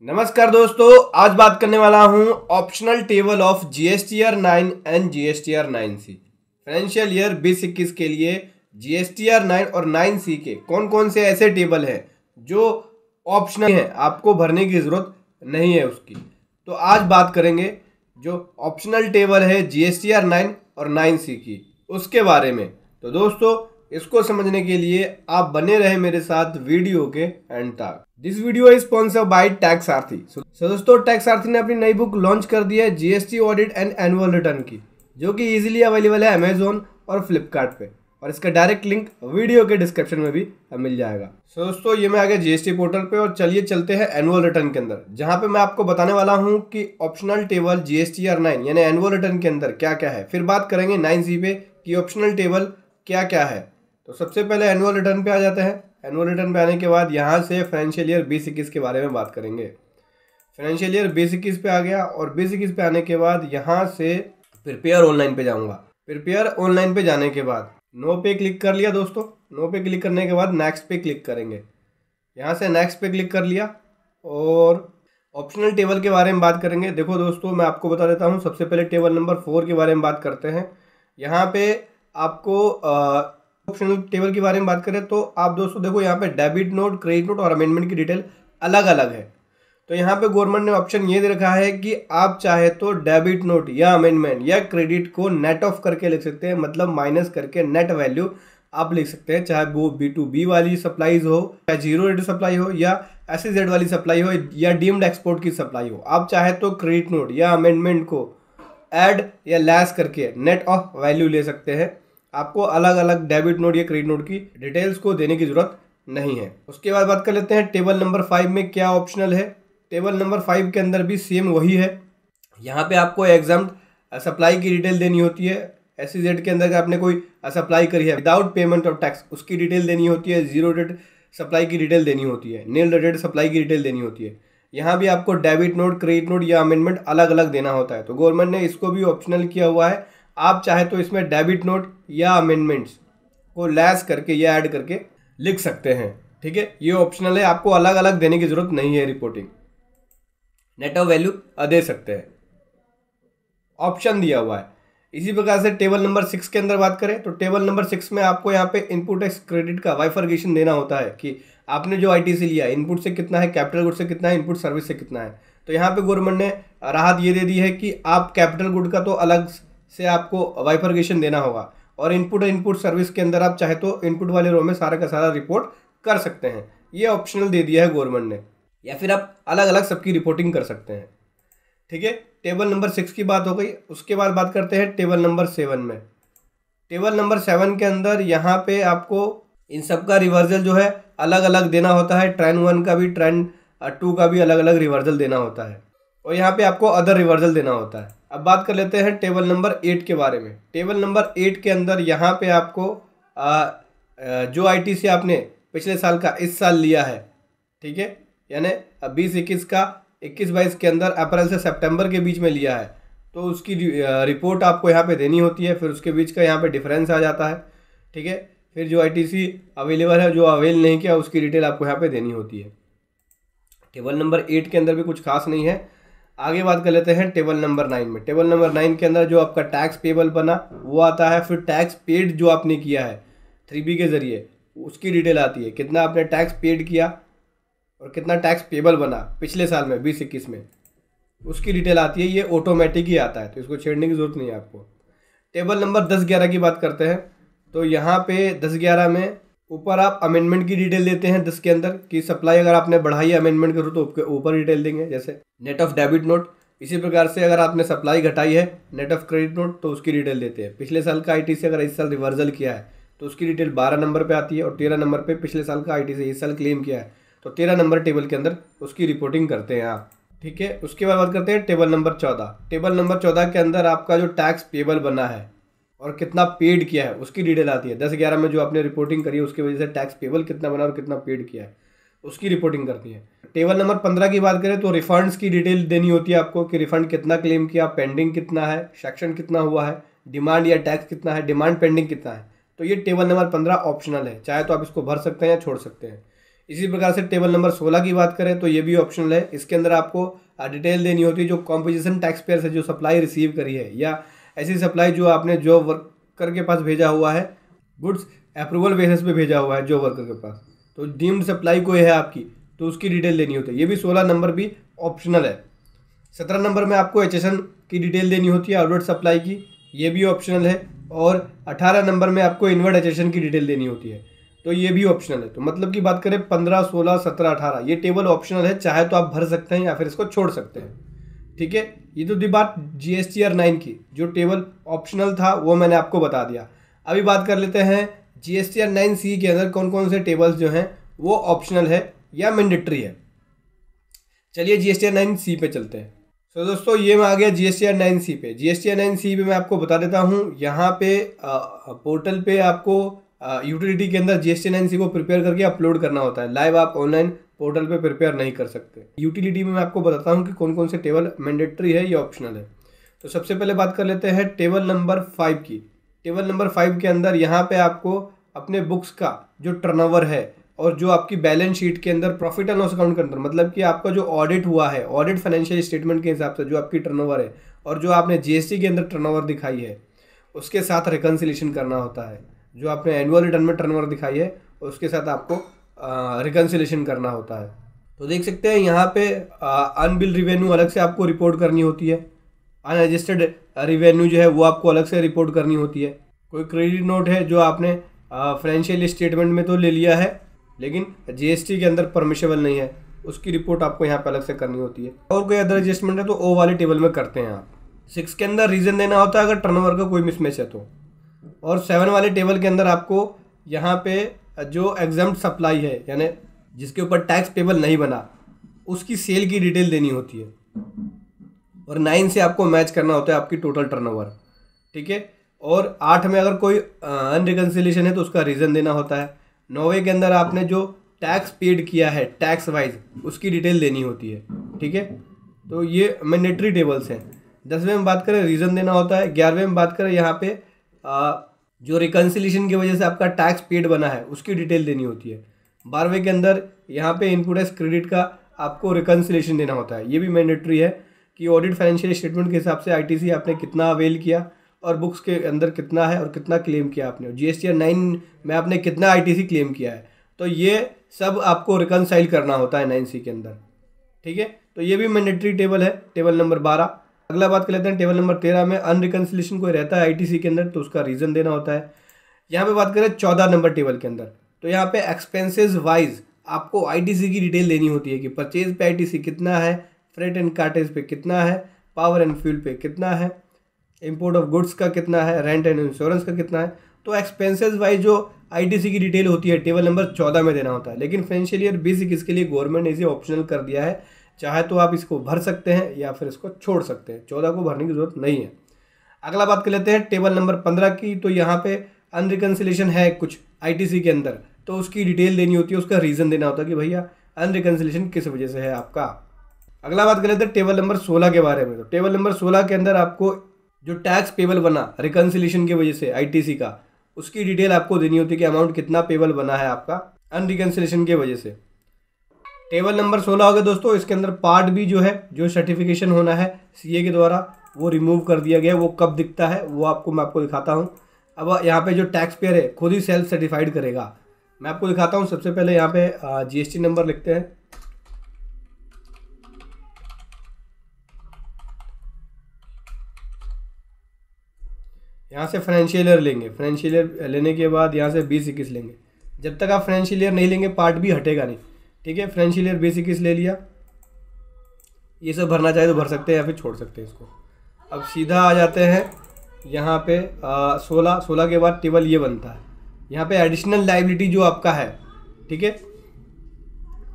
नमस्कार दोस्तों, आज बात करने वाला हूं optional table of GSTR 9 and GSTR 9C। Financial year 2021 के लिए जीएसटीआर 9 और 9C के कौन कौन से ऐसे टेबल हैं जो ऑप्शनल हैं, आपको भरने की ज़रूरत नहीं है उसकी। तो आज बात करेंगे जो ऑप्शनल टेबल है जीएसटीआर 9 और 9C की, उसके बारे में। तो दोस्तों, इसको समझने के लिए आप बने रहे मेरे साथ वीडियो के एंड तक। This video is sponsored by tax सारथी। दोस्तों, टैक्स सारथी ने अपनी नई बुक लॉन्च कर दी है GST audit and annual return की, जो कि इजीली अवेलेबल है अमेजोन और फ्लिपकार्ट पे, और इसका डायरेक्ट लिंक वीडियो के डिस्क्रिप्शन में भी मिल जाएगा। दोस्तों, ये मैं आ गया जीएसटी पोर्टल पे, और चलिए चलते हैं एनुअल रिटर्न के अंदर, जहां पे मैं आपको बताने वाला हूं कि ऑप्शनल टेबल जीएसटीआर 9 यानी एनुअल रिटर्न के अंदर क्या क्या है। फिर बात करेंगे 9C पे कि ऑप्शनल टेबल क्या क्या है। तो सबसे पहले एनुअल रिटर्न पे आ जाते हैं। एनुअल रिटर्न पे आने के बाद यहाँ से फाइनेंशियल ईयर 2021 के बारे में बात करेंगे। फाइनेंशियल ईयर 2021 पे आ गया, और 2021 पे आने के बाद यहाँ से प्रिपेयर ऑनलाइन पे जाऊँगा। प्रिपेयर ऑनलाइन पे जाने के बाद नो पे क्लिक कर लिया दोस्तों। नो पे क्लिक करने के बाद नेक्स्ट पे क्लिक करेंगे। यहाँ से नेक्स्ट पे क्लिक कर लिया, और ऑप्शनल टेबल के बारे में बात करेंगे। देखो दोस्तों, मैं आपको बता देता हूँ। सबसे पहले टेबल नंबर 4 के बारे में बात करते हैं। यहाँ पे आपको ऑप्शनल टेबल के बारे में बात करें तो आप दोस्तों देखो, यहाँ पे डेबिट नोट, क्रेडिट नोट और अमेंडमेंट की डिटेल अलग अलग है। तो यहाँ पे गवर्नमेंट ने ऑप्शन ये दे रखा है कि आप चाहे तो डेबिट नोट या अमेंडमेंट या क्रेडिट को नेट ऑफ करके लिख सकते हैं, मतलब माइनस करके नेट वैल्यू आप लिख सकते हैं, चाहे वो B2B वाली सप्लाईज हो, या जीरो रेट सप्लाई हो, या SEZ वाली सप्लाई हो, या डीम्ड एक्सपोर्ट की सप्लाई हो। आप चाहे तो क्रेडिट नोट या अमेंडमेंट को ऐड या लेस करके नेट ऑफ वैल्यू ले सकते हैं। आपको अलग अलग डेबिट नोट या क्रेडिट नोट की डिटेल्स को देने की जरूरत नहीं है। उसके बाद बात कर लेते हैं टेबल नंबर 5 में क्या ऑप्शनल है। टेबल नंबर 5 के अंदर भी सेम वही है। यहाँ पे आपको एग्जाम्प्ट सप्लाई की डिटेल देनी होती है। SEZ के अंदर आपने कोई सप्लाई करी है विदाउट पेमेंट ऑफ टैक्स, उसकी डिटेल देनी होती है। जीरो रेट सप्लाई की डिटेल देनी होती है। नील रेटेड सप्लाई की डिटेल देनी होती है। यहाँ भी आपको डेबिट नोट, क्रेडिट नोट या अमेंडमेंट अलग अलग देना होता है। तो गवर्नमेंट ने इसको भी ऑप्शनल किया हुआ है। आप चाहे तो इसमें डेबिट नोट या अमेंडमेंट्स को लेस करके या ऐड करके लिख सकते हैं। ठीक है, ये ऑप्शनल है, आपको अलग अलग देने की जरूरत नहीं है। रिपोर्टिंग नेट ऑफ वैल्यू दे सकते हैं, ऑप्शन दिया हुआ है। इसी प्रकार से टेबल नंबर 6 के अंदर बात करें तो टेबल नंबर 6 में आपको यहाँ पे इनपुट एक्स क्रेडिट का बाइफरकेशन देना होता है कि आपने जो ITC लिया, इनपुट से कितना है, कैपिटल गुड से कितना है, इनपुट सर्विस से कितना है। तो यहाँ पे गवर्नमेंट ने राहत ये दे दी है कि आप कैपिटल गुड का तो अलग से आपको बाइफरकेशन देना होगा, और इनपुट सर्विस के अंदर आप चाहे तो इनपुट वाले रो में सारा का सारा रिपोर्ट कर सकते हैं। ये ऑप्शनल दे दिया है गवर्नमेंट ने, या फिर आप अलग अलग सबकी रिपोर्टिंग कर सकते हैं। ठीक है, टेबल नंबर 6 की बात हो गई। उसके बाद बात करते हैं टेबल नंबर 7 में। टेबल नंबर 7 के अंदर यहाँ पे आपको इन सब का रिवर्सल जो है अलग अलग देना होता है। ट्रेंड 1 का भी, ट्रेंड 2 का भी अलग अलग रिवर्सल देना होता है, और यहाँ पे आपको अदर रिवर्सल देना होता है। अब बात कर लेते हैं टेबल नंबर 8 के बारे में। टेबल नंबर 8 के अंदर यहाँ पे आपको जो ITC आपने पिछले साल का इस साल लिया है, ठीक है, यानी 2021 का 21-22 के अंदर अप्रैल से सितंबर के बीच में लिया है, तो उसकी रिपोर्ट आपको यहाँ पे देनी होती है। फिर उसके बीच का यहाँ पे डिफरेंस आ जाता है। ठीक है, फिर जो ITC अवेलेबल है, जो अवेल नहीं किया, उसकी डिटेल आपको यहाँ पे देनी होती है। टेबल नंबर 8 के अंदर भी कुछ खास नहीं है। आगे बात कर लेते हैं टेबल नंबर 9 में। टेबल नंबर 9 के अंदर जो आपका टैक्स पेबल बना वो आता है। फिर टैक्स पेड जो आपने किया है 3B के ज़रिए, उसकी डिटेल आती है। कितना आपने टैक्स पेड किया और कितना टैक्स पेबल बना पिछले साल में 2021 में, उसकी डिटेल आती है। ये ऑटोमेटिक ही आता है, तो इसको छेड़ने की ज़रूरत नहीं है आपको। टेबल नंबर 10-11 की बात करते हैं तो यहाँ पे 10-11 में ऊपर आप अमेंडमेंट की डिटेल देते हैं। 10 के अंदर की सप्लाई अगर आपने बढ़ाई है अमेंडमेंट करो तो उसके ऊपर डिटेल देंगे, जैसे नेट ऑफ डेबिट नोट। इसी प्रकार से अगर आपने सप्लाई घटाई है नेट ऑफ क्रेडिट नोट, तो उसकी डिटेल देते हैं। पिछले साल का ITC अगर इस साल रिवर्सल किया है तो उसकी डिटेल 12 नंबर पे आती है, और 13 नंबर पे पिछले साल का ITC इस साल क्लेम किया है तो 13 नंबर टेबल के अंदर उसकी रिपोर्टिंग करते हैं आप। ठीक है, उसके बाद बात करते हैं टेबल नंबर 14। टेबल नंबर 14 के अंदर आपका जो टैक्स पेबल बना है और कितना पेड किया है उसकी डिटेल आती है। 10-11 में जो आपने रिपोर्टिंग करी है उसकी वजह से टैक्स पेबल कितना बना और कितना पेड किया है उसकी रिपोर्टिंग करती है। टेबल नंबर 15 की बात करें तो रिफंड्स की डिटेल देनी होती है आपको कि रिफंड कितना क्लेम किया, पेंडिंग कितना है, सेक्शन कितना हुआ है, डिमांड या टैक्स कितना है, डिमांड पेंडिंग कितना है। तो ये टेबल नंबर 15 ऑप्शनल है, चाहे तो आप इसको भर सकते हैं या छोड़ सकते हैं। इसी प्रकार से टेबल नंबर 16 की बात करें तो ये भी ऑप्शनल है। इसके अंदर आपको डिटेल देनी होती है जो कॉम्पोजिशन टैक्स पेयर से जो सप्लाई रिसीव करी है या ऐसी सप्लाई जो आपने जॉब वर्कर के पास भेजा हुआ है, गुड्स अप्रूवल बेसिस पे भेजा हुआ है जॉब वर्कर के पास, तो डीम्ड सप्लाई कोई है आपकी तो उसकी डिटेल देनी होती है। ये भी 16 नंबर भी ऑप्शनल है। 17 नंबर में आपको एचएसएन की डिटेल देनी होती है आउटवर्ड सप्लाई की, ये भी ऑप्शनल है। और 18 नंबर में आपको इनवर्ड एचएसएन की डिटेल देनी होती है, तो ये भी ऑप्शनल है। तो मतलब की बात करें 15, 16, 17, 18 ये टेबल ऑप्शनल है, चाहे तो आप भर सकते हैं या फिर इसको छोड़ सकते हैं। ठीक है, ये तो थी बात GSTR 9 की। जो टेबल ऑप्शनल था वो मैंने आपको बता दिया। अभी बात कर लेते हैं GSTR 9C के अंदर कौन कौन से टेबल्स जो हैं वो ऑप्शनल है या मैंडेटरी है। चलिए GSTR 9C पे चलते हैं। तो दोस्तों ये मैं आ गया GSTR 9C पे। GSTR 9C पे मैं आपको बता देता हूँ, यहाँ पे पोर्टल पे आपको यूटिलिटी के अंदर GSTR 9C को प्रिपेयर करके अपलोड करना होता है। लाइव आप ऑनलाइन पोर्टल पे प्रिपेयर नहीं कर सकते। यूटिलिटी में मैं आपको बताता हूँ कि कौन कौन से टेबल मैंडेटरी है या ऑप्शनल है। तो सबसे पहले बात कर लेते हैं टेबल नंबर 5 की। टेबल नंबर 5 के अंदर यहाँ पे आपको अपने बुक्स का जो टर्नओवर है और जो आपकी बैलेंस शीट के अंदर प्रॉफिट एंड लॉस अकाउंट के अंदर, मतलब कि आपका जो ऑडिट हुआ है, ऑडिट फाइनेंशियल स्टेटमेंट के हिसाब से जो आपकी टर्नओवर है और जो आपने जीएसटी के अंदर टर्नओवर दिखाई है उसके साथ रिकन्सिलेशन करना होता है। जो आपने एनुअल रिटर्न में टर्नओवर दिखाई है उसके साथ आपको रिकन्सिलेशन करना होता है। तो देख सकते हैं यहाँ पे अनबिल रिवेन्यू अलग से आपको रिपोर्ट करनी होती है, अनरजिस्टर्ड रिवेन्यू जो है वो आपको अलग से रिपोर्ट करनी होती है। कोई क्रेडिट नोट है जो आपने फाइनेंशियल स्टेटमेंट में तो ले लिया है लेकिन जीएसटी के अंदर परमिशेबल नहीं है, उसकी रिपोर्ट आपको यहाँ पे अलग से करनी होती है। और कोई अदर एडजस्टमेंट है तो ओ वाले टेबल में करते हैं आप। 6 के अंदर रीज़न देना होता है अगर टर्नओवर का कोई मिसमैच है तो। और 7 वाले टेबल के अंदर आपको यहाँ पे जो एग्जाम्प्ट सप्लाई है यानी जिसके ऊपर टैक्स पेबल नहीं बना उसकी सेल की डिटेल देनी होती है। और 9 से आपको मैच करना होता है आपकी टोटल टर्नओवर। ठीक है, और 8 में अगर कोई अनरिकन्सिलेशन है तो उसका रीज़न देना होता है। 9वें के अंदर आपने जो टैक्स पेड किया है टैक्स वाइज उसकी डिटेल देनी होती है। ठीक है, तो ये मैंडेटरी टेबल्स हैं। 10वें में बात करें रीज़न देना होता है। 11वें में बात करें यहाँ पे जो रिकन्सिलेशन की वजह से आपका टैक्स पेड बना है उसकी डिटेल देनी होती है। 12वें के अंदर यहाँ पे इनपुट एज क्रेडिट का आपको रिकन्सिलेशन देना होता है। ये भी मैंडेटरी है कि ऑडिट फाइनेंशियल स्टेटमेंट के हिसाब से आईटीसी आपने कितना अवेल किया और बुक्स के अंदर कितना है और कितना क्लेम किया आपने, जीएसटीआर 9 में आपने कितना आईटीसी क्लेम किया है, तो ये सब आपको रिकनसाइल करना होता है 9C के अंदर। ठीक है, तो ये भी मैंडेटरी टेबल है, टेबल नंबर 12। अगला बात कर लेते हैं टेबल नंबर 13 में अनरिकन्सिलेशन कोई रहता है आईटीसी के अंदर तो उसका रीज़न देना होता है। यहाँ पे बात करें 14 नंबर टेबल के अंदर, तो यहाँ पे एक्सपेंसेस वाइज आपको आईटीसी की डिटेल देनी होती है कि परचेज पे आईटीसी कितना है, फ्रेट एंड कार्टेज पे कितना है, पावर एंड फ्यूल पे कितना है, इंपोर्ट ऑफ गुड्स का कितना है, रेंट एंड इंश्योरेंस का कितना है। तो एक्सपेंसेस वाइज जो आईटीसी की डिटेल होती है टेबल नंबर 14 में देना होता है। लेकिन फाइनेंशियल ईयर 20 इसके लिए गवर्नमेंट ने इसे ऑप्शनल कर दिया है, चाहे तो आप इसको भर सकते हैं या फिर इसको छोड़ सकते हैं, 14 को भरने की जरूरत नहीं है। अगला बात कर लेते हैं टेबल नंबर 15 की। तो यहाँ पे अनरिकन्सिलेशन है कुछ आईटीसी के अंदर तो उसकी डिटेल देनी होती है, उसका रीज़न देना होता है कि भैया अनरिकन्सिलेशन किस वजह से है आपका। अगला बात कर लेते हैं टेबल नंबर 16 के बारे में। तो टेबल नंबर 16 के अंदर आपको जो टैक्स पेबल बना रिकन्सिलेशन की वजह से आईटीसी का, उसकी डिटेल आपको देनी होती है कि अमाउंट कितना पेबल बना है आपका अनरिकन्सिलेशन की वजह से। टेबल नंबर 16 हो गया दोस्तों। इसके अंदर पार्ट भी जो है, जो सर्टिफिकेशन होना है सीए के द्वारा वो रिमूव कर दिया गया है। वो कब दिखता है वो मैं आपको दिखाता हूँ। अब यहाँ पे जो टैक्स पेयर है खुद ही सेल्फ सर्टिफाइड करेगा, मैं आपको दिखाता हूँ। सबसे पहले यहाँ पे जीएसटी नंबर लिखते हैं। यहाँ से फाइनेंशियल ईयर लेंगे, फाइनेंशियल ईयर लेने के बाद यहाँ से 20-21 लेंगे। जब तक आप फाइनेंशियल ईयर नहीं लेंगे पार्ट भी हटेगा नहीं। ठीक है, फाइनेंशियल ईयर 20-21 ले लिया। ये सब भरना चाहे तो भर सकते हैं या फिर छोड़ सकते हैं इसको। अब सीधा आ जाते हैं यहाँ पे 16 के बाद टेबल ये बनता है। यहाँ पे एडिशनल लायबिलिटी जो आपका है, ठीक है,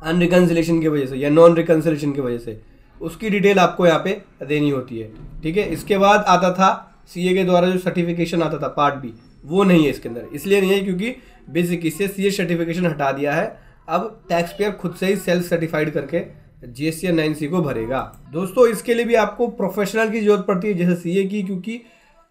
अनरिकन्सिलेशन की वजह से या नॉन रिकन्सिलेशन की वजह से, उसकी डिटेल आपको यहाँ पे देनी होती है। ठीक है, इसके बाद आता था सीए के द्वारा जो सर्टिफिकेशन आता था पार्ट बी, वो नहीं है इसके अंदर। इसलिए नहीं है क्योंकि बेसिक इससे सीए सर्टिफिकेशन हटा दिया है। अब टैक्स पेयर खुद से ही सेल्फ सर्टिफाइड करके जीएसटीआर 9C को भरेगा। दोस्तों इसके लिए भी आपको प्रोफेशनल की जरूरत पड़ती है जैसे सीए की, क्योंकि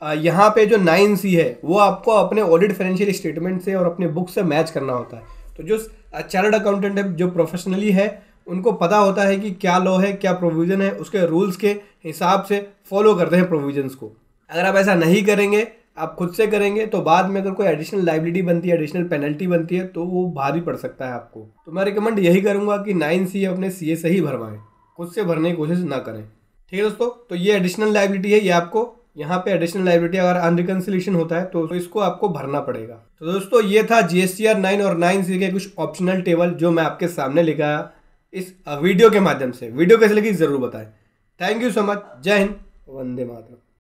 यहाँ पे जो 9C है वो आपको अपने ऑडिट फाइनेंशियल स्टेटमेंट से और अपने बुक से मैच करना होता है। तो जो चार्टर्ड अकाउंटेंट है, जो प्रोफेशनली है, उनको पता होता है कि क्या लॉ है, क्या प्रोविज़न है, उसके रूल्स के हिसाब से फॉलो करते हैं प्रोविजंस को। अगर आप ऐसा नहीं करेंगे, आप खुद से करेंगे, तो बाद में अगर कोई एडिशनल लाइबिलिटी बनती है, एडिशनल पेनल्टी बनती है, तो वो भारी पड़ सकता है आपको। तो मैं रिकमेंड यही करूंगा कि 9C अपने CA से ही भरवाएं, खुद से भरने की कोशिश ना करें। ठीक है दोस्तों, तो ये एडिशनल लाइबिलिटी है, ये आपको यहाँ पे एडिशनल लाइबिलिटी अगर अनरिकंसिलेशन होता है तो इसको आपको भरना पड़ेगा। तो दोस्तों ये था GSTR 9 और 9C के कुछ ऑप्शनल टेबल जो मैं आपके सामने लेकर आया इस वीडियो के माध्यम से। वीडियो कैसे लगी जरूर बताएं। Thank you so much. जय हिंद, वंदे मातरम।